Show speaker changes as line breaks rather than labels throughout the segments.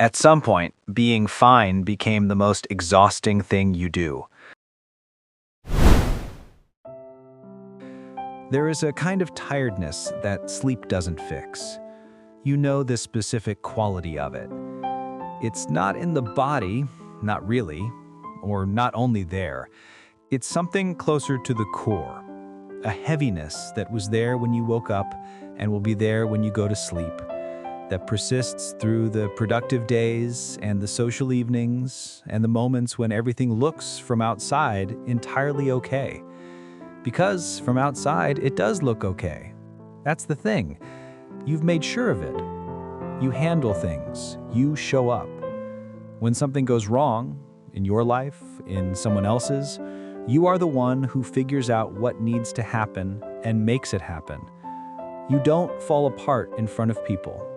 At some point, being fine became the most exhausting thing you do. There is a kind of tiredness that sleep doesn't fix. You know the specific quality of it. It's not in the body, not really, or not only there. It's something closer to the core. A heaviness that was there when you woke up and will be there when you go to sleep, that persists through the productive days and the social evenings and the moments when everything looks from outside entirely okay. Because from outside, it does look okay. That's the thing. You've made sure of it. You handle things. You show up. When something goes wrong, in your life, in someone else's, you are the one who figures out what needs to happen and makes it happen. You don't fall apart in front of people.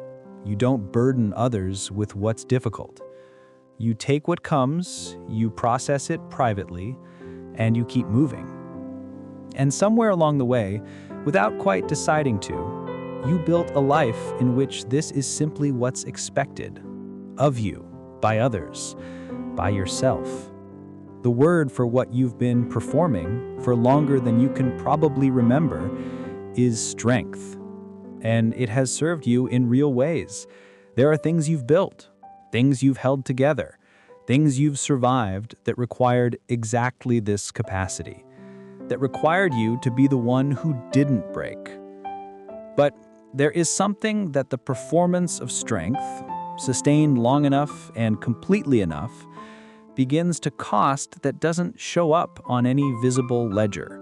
You don't burden others with what's difficult. You take what comes, you process it privately, and you keep moving. And somewhere along the way, without quite deciding to, you built a life in which this is simply what's expected of you, by others, by yourself. The word for what you've been performing for longer than you can probably remember is strength. And it has served you in real ways. There are things you've built, things you've held together, things you've survived that required exactly this capacity, that required you to be the one who didn't break. But there is something that the performance of strength, sustained long enough and completely enough, begins to cost that doesn't show up on any visible ledger.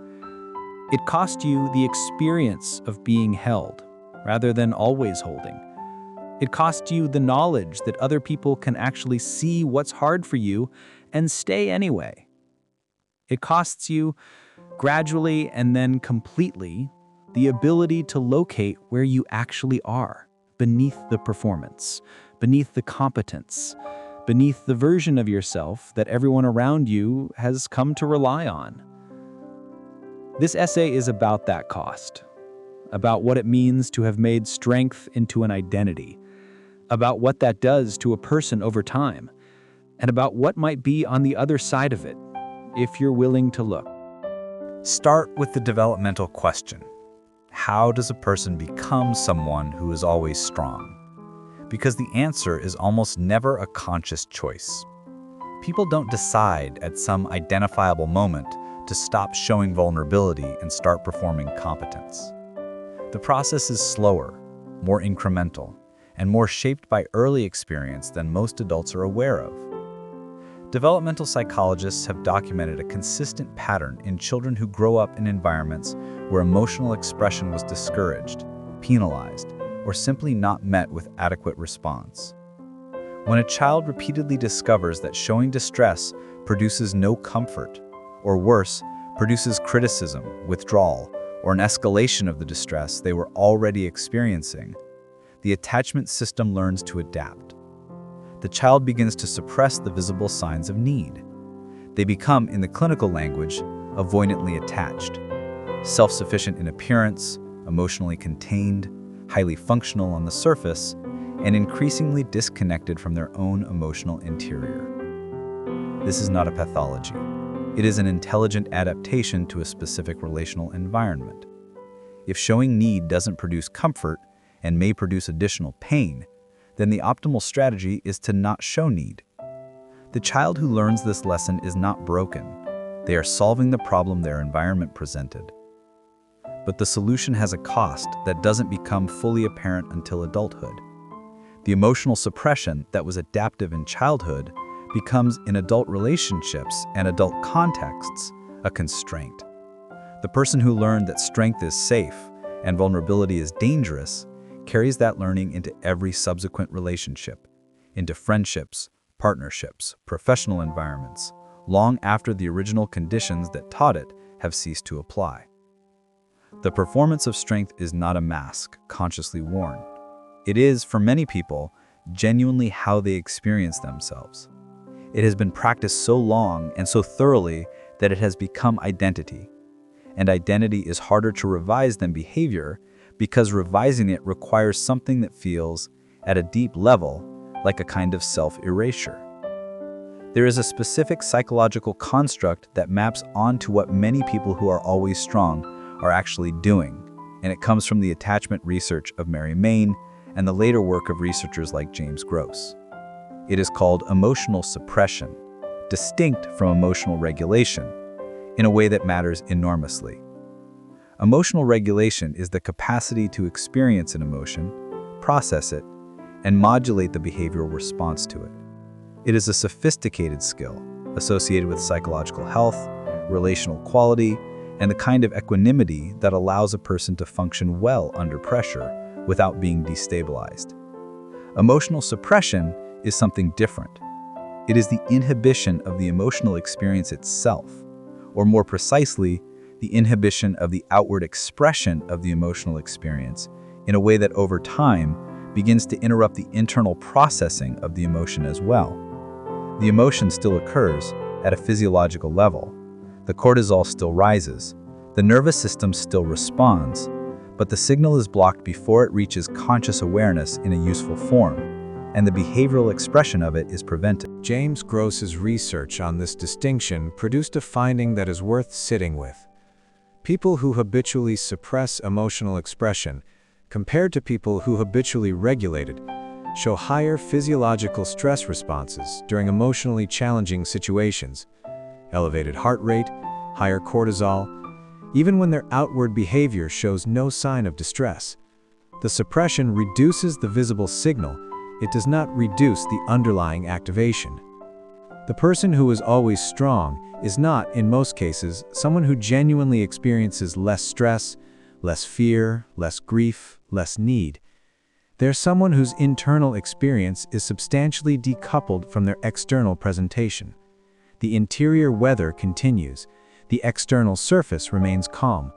It costs you the experience of being held, rather than always holding. It costs you the knowledge that other people can actually see what's hard for you and stay anyway. It costs you, gradually and then completely, the ability to locate where you actually are, beneath the performance, beneath the competence, beneath the version of yourself that everyone around you has come to rely on. This essay is about that cost, about what it means to have made strength into an identity, about what that does to a person over time, and about what might be on the other side of it, if you're willing to look.
Start with the developmental question. How does a person become someone who is always strong? Because the answer is almost never a conscious choice. People don't decide at some identifiable moment to stop showing vulnerability and start performing competence. The process is slower, more incremental, and more shaped by early experience than most adults are aware of. Developmental psychologists have documented a consistent pattern in children who grow up in environments where emotional expression was discouraged, penalized, or simply not met with adequate response. When a child repeatedly discovers that showing distress produces no comfort, or worse, produces criticism, withdrawal, or an escalation of the distress they were already experiencing, the attachment system learns to adapt. The child begins to suppress the visible signs of need. They become, in the clinical language, avoidantly attached, self-sufficient in appearance, emotionally contained, highly functional on the surface, and increasingly disconnected from their own emotional interior. This is not a pathology. It is an intelligent adaptation to a specific relational environment. If showing need doesn't produce comfort and may produce additional pain, then the optimal strategy is to not show need. The child who learns this lesson is not broken. They are solving the problem their environment presented. But the solution has a cost that doesn't become fully apparent until adulthood. The emotional suppression that was adaptive in childhood becomes, in adult relationships and adult contexts, a constraint. The person who learned that strength is safe and vulnerability is dangerous carries that learning into every subsequent relationship, into friendships, partnerships, professional environments, long after the original conditions that taught it have ceased to apply. The performance of strength is not a mask consciously worn. It is, for many people, genuinely how they experience themselves. It has been practiced so long and so thoroughly that it has become identity. And identity is harder to revise than behavior because revising it requires something that feels, at a deep level, like a kind of self-erasure. There is a specific psychological construct that maps onto what many people who are always strong are actually doing, and it comes from the attachment research of Mary Main and the later work of researchers like James Gross. It is called emotional suppression, distinct from emotional regulation, in a way that matters enormously. Emotional regulation is the capacity to experience an emotion, process it, and modulate the behavioral response to it. It is a sophisticated skill associated with psychological health, relational quality, and the kind of equanimity that allows a person to function well under pressure without being destabilized. Emotional suppression is something different. It is the inhibition of the emotional experience itself, or more precisely, the inhibition of the outward expression of the emotional experience in a way that over time begins to interrupt the internal processing of the emotion as well. The emotion still occurs at a physiological level. The cortisol still rises. The nervous system still responds, but the signal is blocked before it reaches conscious awareness in a useful form, and the behavioral expression of it is prevented.
James Gross's research on this distinction produced a finding that is worth sitting with. People who habitually suppress emotional expression, compared to people who habitually regulate it, show higher physiological stress responses during emotionally challenging situations, elevated heart rate, higher cortisol, even when their outward behavior shows no sign of distress. The suppression reduces the visible signal, it does not reduce the underlying activation. The person who is always strong is not, in most cases, someone who genuinely experiences less stress, less fear, less grief, less need. They're someone whose internal experience is substantially decoupled from their external presentation. The interior weather continues, the external surface remains calm,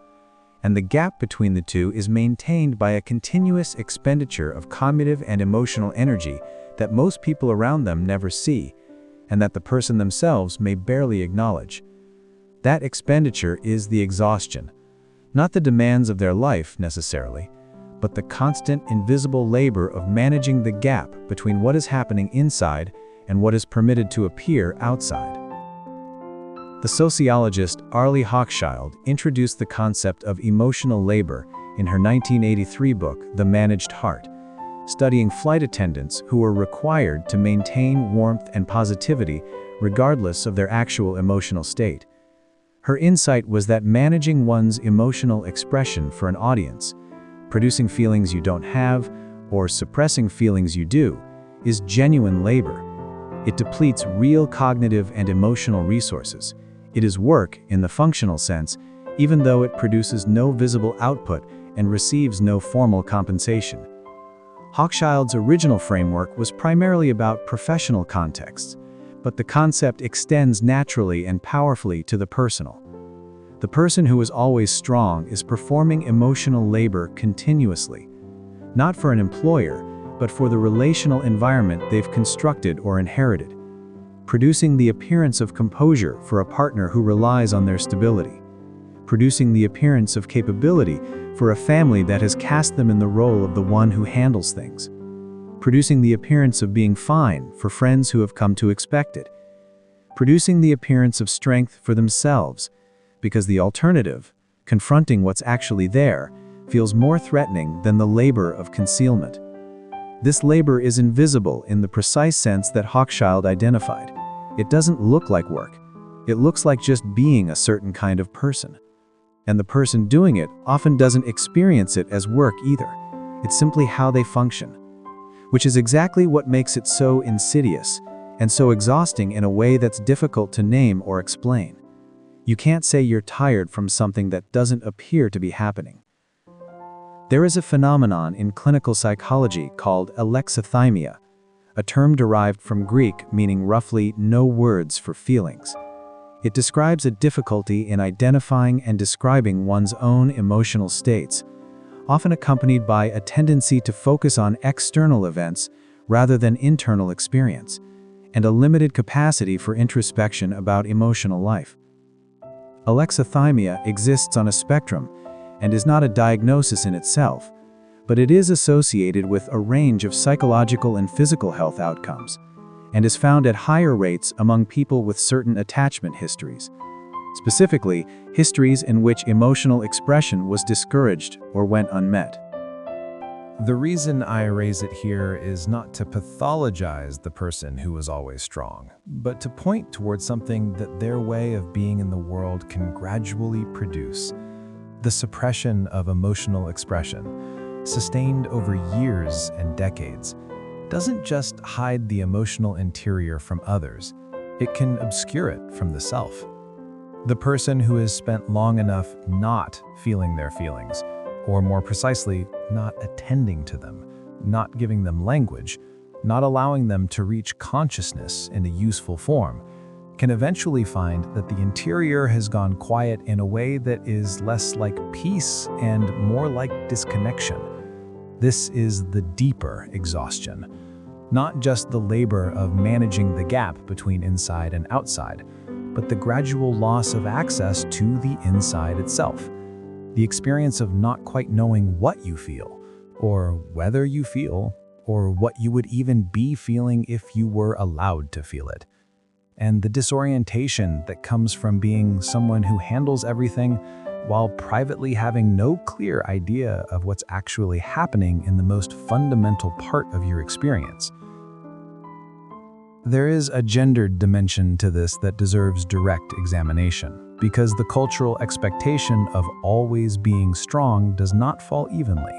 and the gap between the two is maintained by a continuous expenditure of cognitive and emotional energy that most people around them never see, and that the person themselves may barely acknowledge. That expenditure is the exhaustion, not the demands of their life necessarily, but the constant invisible labor of managing the gap between what is happening inside and what is permitted to appear outside. The sociologist Arlie Hochschild introduced the concept of emotional labor in her 1983 book, The Managed Heart, studying flight attendants who were required to maintain warmth and positivity regardless of their actual emotional state. Her insight was that managing one's emotional expression for an audience, producing feelings you don't have, or suppressing feelings you do, is genuine labor. It depletes real cognitive and emotional resources. It is work in the functional sense, even though it produces no visible output and receives no formal compensation. Hochschild's original framework was primarily about professional contexts, but the concept extends naturally and powerfully to the personal. The person who is always strong is performing emotional labor continuously, not for an employer, but for the relational environment they've constructed or inherited, producing the appearance of composure for a partner who relies on their stability, producing the appearance of capability for a family that has cast them in the role of the one who handles things, producing the appearance of being fine for friends who have come to expect it, producing the appearance of strength for themselves, because the alternative, confronting what's actually there, feels more threatening than the labor of concealment. This labor is invisible in the precise sense that Hochschild identified. It doesn't look like work. It looks like just being a certain kind of person. And the person doing it often doesn't experience it as work either. It's simply how they function, which is exactly what makes it so insidious and so exhausting in a way that's difficult to name or explain. You can't say you're tired from something that doesn't appear to be happening. There is a phenomenon in clinical psychology called alexithymia, a term derived from Greek meaning roughly no words for feelings. It describes a difficulty in identifying and describing one's own emotional states, often accompanied by a tendency to focus on external events rather than internal experience, and a limited capacity for introspection about emotional life. Alexithymia exists on a spectrum and is not a diagnosis in itself,
but it is associated with a range of psychological and physical health outcomes, and is found at higher rates among people with certain attachment histories. Specifically, histories in which emotional expression was discouraged or went unmet.
The reason I raise it here is not to pathologize the person who was always strong, but to point towards something that their way of being in the world can gradually produce. The suppression of emotional expression, sustained over years and decades, doesn't just hide the emotional interior from others, it can obscure it from the self. The person who has spent long enough not feeling their feelings, or more precisely, not attending to them, not giving them language, not allowing them to reach consciousness in a useful form, can eventually find that the interior has gone quiet in a way that is less like peace and more like disconnection. This is the deeper exhaustion, not just the labor of managing the gap between inside and outside, but the gradual loss of access to the inside itself. The experience of not quite knowing what you feel, or whether you feel, or what you would even be feeling if you were allowed to feel it. And the disorientation that comes from being someone who handles everything while privately having no clear idea of what's actually happening in the most fundamental part of your experience. There is a gendered dimension to this that deserves direct examination, because the cultural expectation of always being strong does not fall evenly.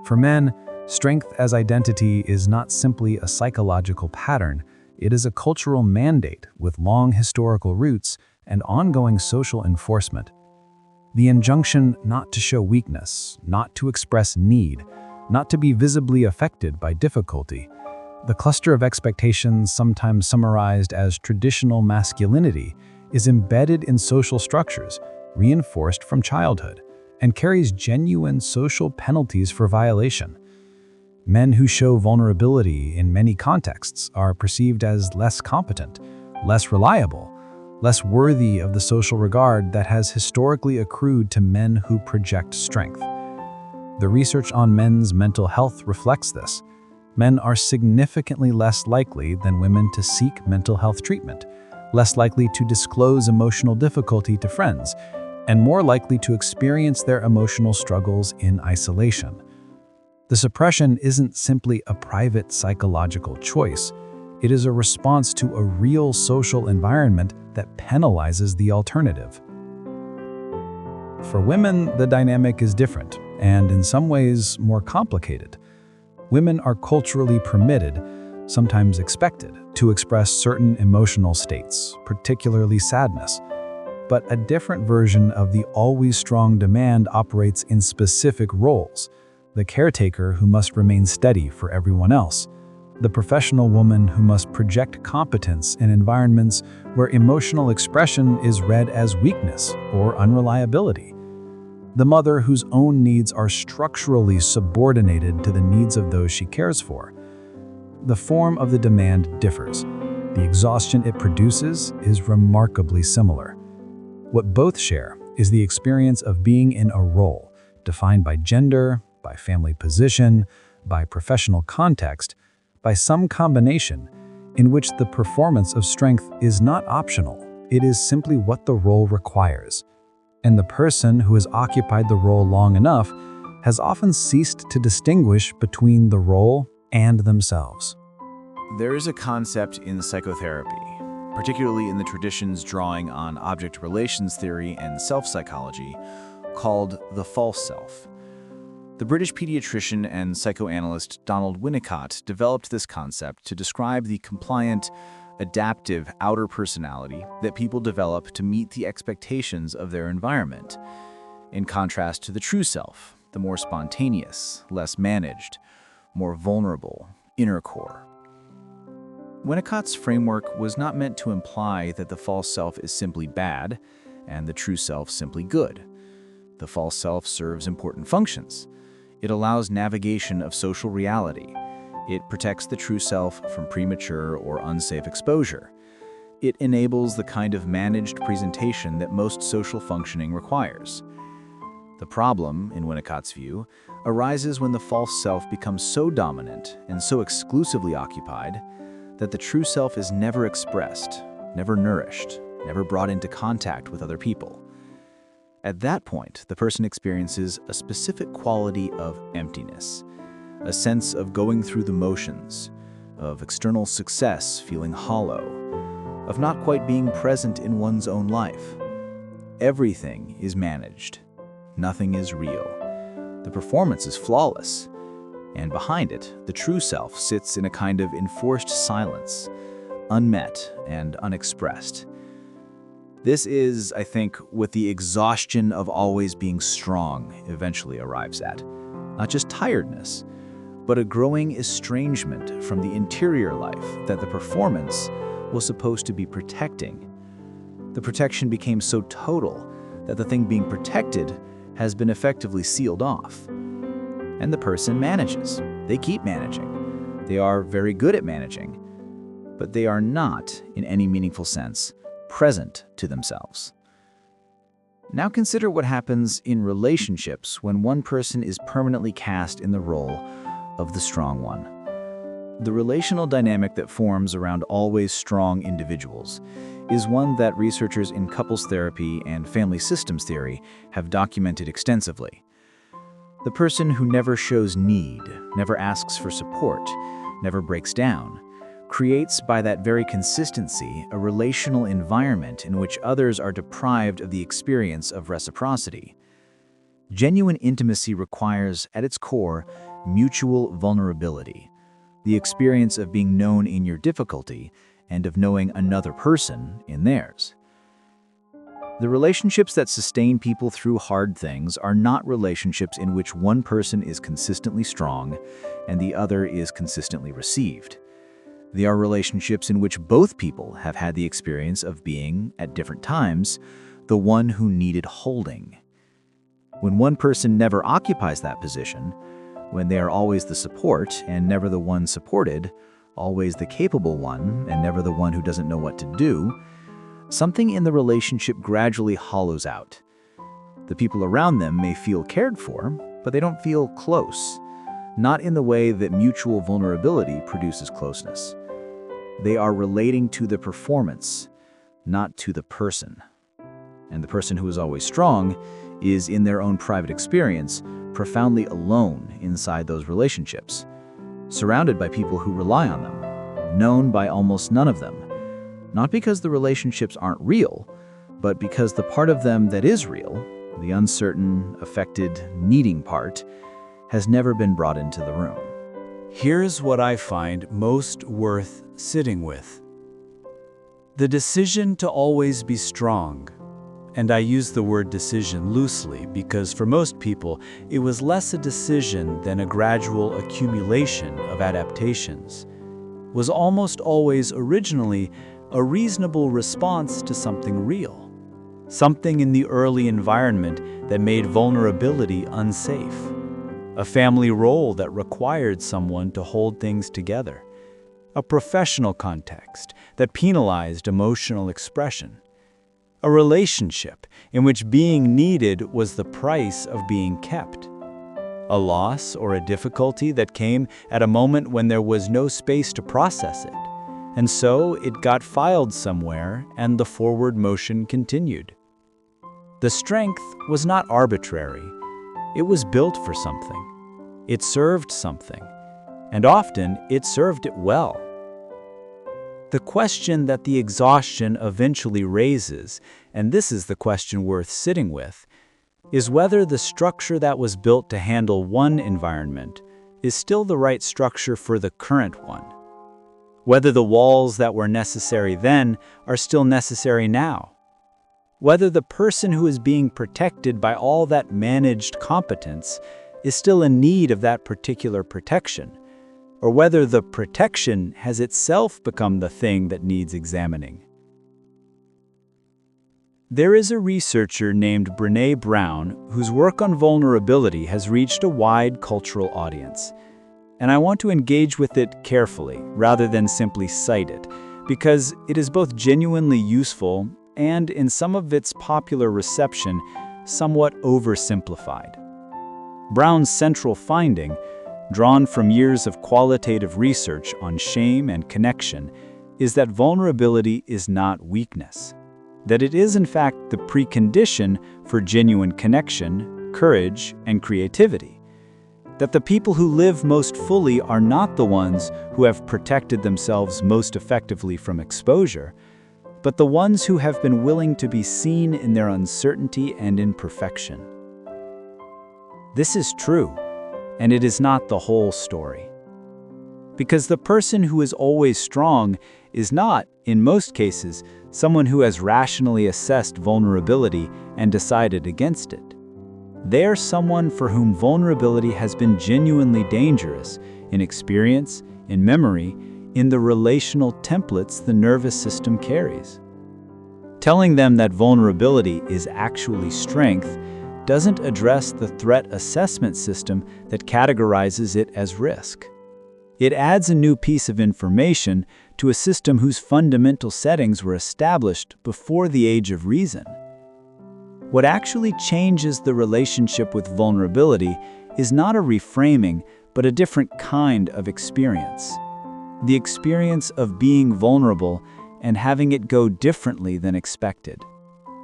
For men, strength as identity is not simply a psychological pattern, it is a cultural mandate with long historical roots and ongoing social enforcement. The injunction not to show weakness, not to express need, not to be visibly affected by difficulty, the cluster of expectations sometimes summarized as traditional masculinity is embedded in social structures, reinforced from childhood, and carries genuine social penalties for violation. Men who show vulnerability in many contexts are perceived as less competent, less reliable, less worthy of the social regard that has historically accrued to men who project strength. The research on men's mental health reflects this. Men are significantly less likely than women to seek mental health treatment, less likely to disclose emotional difficulty to friends, and more likely to experience their emotional struggles in isolation. The suppression isn't simply a private psychological choice. It is a response to a real social environment that penalizes the alternative. For women, the dynamic is different, and in some ways more complicated. Women are culturally permitted, sometimes expected, to express certain emotional states, particularly sadness. But a different version of the always strong demand operates in specific roles: the caretaker who must remain steady for everyone else, the professional woman who must project competence in environments where emotional expression is read as weakness or unreliability, the mother whose own needs are structurally subordinated to the needs of those she cares for. The form of the demand differs. The exhaustion it produces is remarkably similar. What both share is the experience of being in a role, defined by gender, by family position, by professional context, by some combination, in which the performance of strength is not optional, it is simply what the role requires. And the person who has occupied the role long enough has often ceased to distinguish between the role and themselves.
There is a concept in psychotherapy, particularly in the traditions drawing on object relations theory and self-psychology, called the false self. The British pediatrician and psychoanalyst Donald Winnicott developed this concept to describe the compliant, adaptive outer personality that people develop to meet the expectations of their environment, in contrast to the true self, the more spontaneous, less managed, more vulnerable inner core. Winnicott's framework was not meant to imply that the false self is simply bad and the true self simply good. The false self serves important functions. It allows navigation of social reality. It protects the true self from premature or unsafe exposure. It enables the kind of managed presentation that most social functioning requires. The problem, in Winnicott's view, arises when the false self becomes so dominant and so exclusively occupied that the true self is never expressed, never nourished, never brought into contact with other people. At that point, the person experiences a specific quality of emptiness, a sense of going through the motions, of external success feeling hollow, of not quite being present in one's own life. Everything is managed. Nothing is real. The performance is flawless, and behind it, the true self sits in a kind of enforced silence, unmet and unexpressed. This is, I think, what the exhaustion of always being strong eventually arrives at. Not just tiredness, but a growing estrangement from the interior life that the performance was supposed to be protecting. The protection became so total that the thing being protected has been effectively sealed off. And the person manages. They keep managing. They are very good at managing, but they are not, in any meaningful sense, present to themselves. Now consider what happens in relationships when one person is permanently cast in the role of the strong one. The relational dynamic that forms around always strong individuals is one that researchers in couples therapy and family systems theory have documented extensively. The person who never shows need, never asks for support, never breaks down, creates by that very consistency a relational environment in which others are deprived of the experience of reciprocity. Genuine intimacy requires, at its core, mutual vulnerability, the experience of being known in your difficulty and of knowing another person in theirs. The relationships that sustain people through hard things are not relationships in which one person is consistently strong and the other is consistently received. They are relationships in which both people have had the experience of being, at different times, the one who needed holding. When one person never occupies that position, when they are always the support and never the one supported, always the capable one and never the one who doesn't know what to do, something in the relationship gradually hollows out. The people around them may feel cared for, but they don't feel close, not in the way that mutual vulnerability produces closeness. They are relating to the performance, not to the person. And the person who is always strong is, in their own private experience, profoundly alone inside those relationships, surrounded by people who rely on them, known by almost none of them, not because the relationships aren't real, but because the part of them that is real, the uncertain, affected, needing part, has never been brought into the room.
Here's what I find most worth sitting with. The decision to always be strong. And I use the word decision loosely because for most people, it was less a decision than a gradual accumulation of adaptations, was almost always originally a reasonable response to something real, something in the early environment that made vulnerability unsafe, a family role that required someone to hold things together, a professional context that penalized emotional expression, a relationship in which being needed was the price of being kept, a loss or a difficulty that came at a moment when there was no space to process it, and so it got filed somewhere and the forward motion continued. The strength was not arbitrary. It was built for something. It served something, and often it served it well. The question that the exhaustion eventually raises, and this is the question worth sitting with, is whether the structure that was built to handle one environment is still the right structure for the current one. Whether the walls that were necessary then are still necessary now. Whether the person who is being protected by all that managed competence is still in need of that particular protection, or whether the protection has itself become the thing that needs examining. There is a researcher named Brené Brown whose work on vulnerability has reached a wide cultural audience. And I want to engage with it carefully rather than simply cite it, because it is both genuinely useful and, in some of its popular reception, somewhat oversimplified. Brown's central finding, drawn from years of qualitative research on shame and connection, is that vulnerability is not weakness, that it is in fact the precondition for genuine connection, courage, and creativity, that the people who live most fully are not the ones who have protected themselves most effectively from exposure, but the ones who have been willing to be seen in their uncertainty and imperfection. This is true, and it is not the whole story. Because the person who is always strong is not, in most cases, someone who has rationally assessed vulnerability and decided against it. They are someone for whom vulnerability has been genuinely dangerous in experience, in memory, in the relational templates the nervous system carries. Telling them that vulnerability is actually strength doesn't address the threat assessment system that categorizes it as risk. It adds a new piece of information to a system whose fundamental settings were established before the age of reason. What actually changes the relationship with vulnerability is not a reframing, but a different kind of experience. The experience of being vulnerable and having it go differently than expected,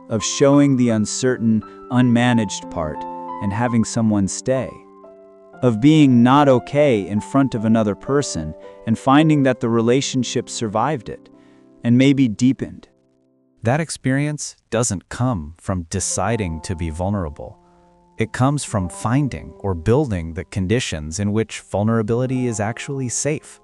of showing the uncertain, unmanaged part and having someone stay, of being not okay in front of another person and finding that the relationship survived it and maybe deepened.
That experience doesn't come from deciding to be vulnerable. It comes from finding or building the conditions in which vulnerability is actually safe,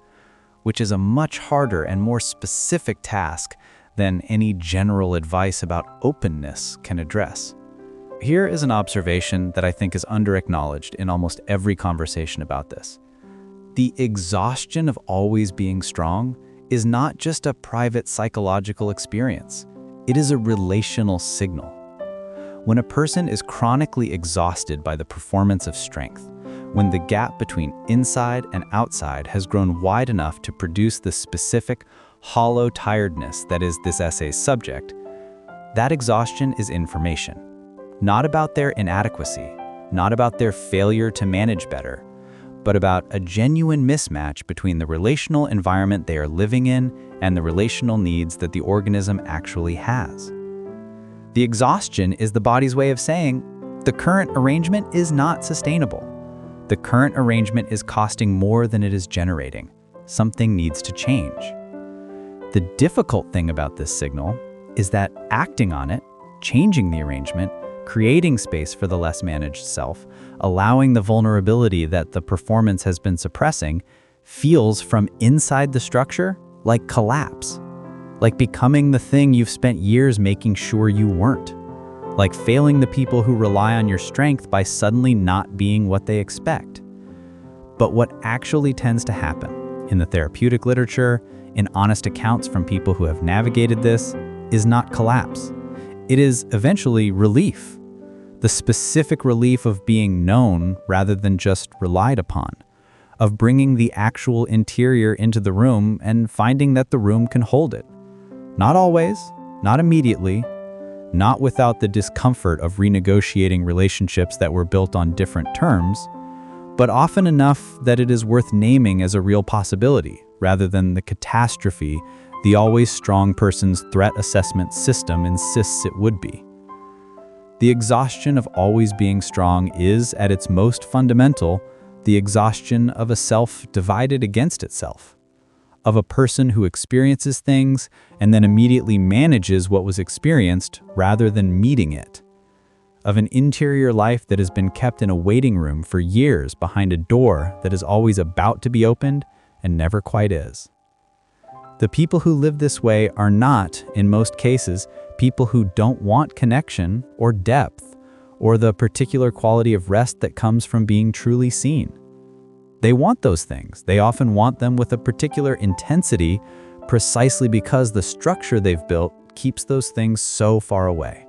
which is a much harder and more specific task than any general advice about openness can address. Here is an observation that I think is under-acknowledged in almost every conversation about this. The exhaustion of always being strong is not just a private psychological experience. It is a relational signal. When a person is chronically exhausted by the performance of strength, when the gap between inside and outside has grown wide enough to produce the specific, hollow tiredness that is this essay's subject, that exhaustion is information. Not about their inadequacy, not about their failure to manage better, but about a genuine mismatch between the relational environment they are living in and the relational needs that the organism actually has. The exhaustion is the body's way of saying, the current arrangement is not sustainable. The current arrangement is costing more than it is generating. Something needs to change. The difficult thing about this signal is that acting on it, changing the arrangement, creating space for the less managed self, allowing the vulnerability that the performance has been suppressing, feels from inside the structure like collapse, like becoming the thing you've spent years making sure you weren't, like failing the people who rely on your strength by suddenly not being what they expect. But what actually tends to happen in the therapeutic literature, in honest accounts from people who have navigated this, is not collapse. It is eventually relief, the specific relief of being known rather than just relied upon, of bringing the actual interior into the room and finding that the room can hold it. Not always, not immediately, not without the discomfort of renegotiating relationships that were built on different terms, but often enough that it is worth naming as a real possibility rather than the catastrophe the always strong person's threat assessment system insists it would be. The exhaustion of always being strong is, at its most fundamental, the exhaustion of a self divided against itself, of a person who experiences things and then immediately manages what was experienced rather than meeting it, of an interior life that has been kept in a waiting room for years behind a door that is always about to be opened and never quite is. The people who live this way are not, in most cases, people who don't want connection or depth or the particular quality of rest that comes from being truly seen. They want those things. They often want them with a particular intensity precisely because the structure they've built keeps those things so far away.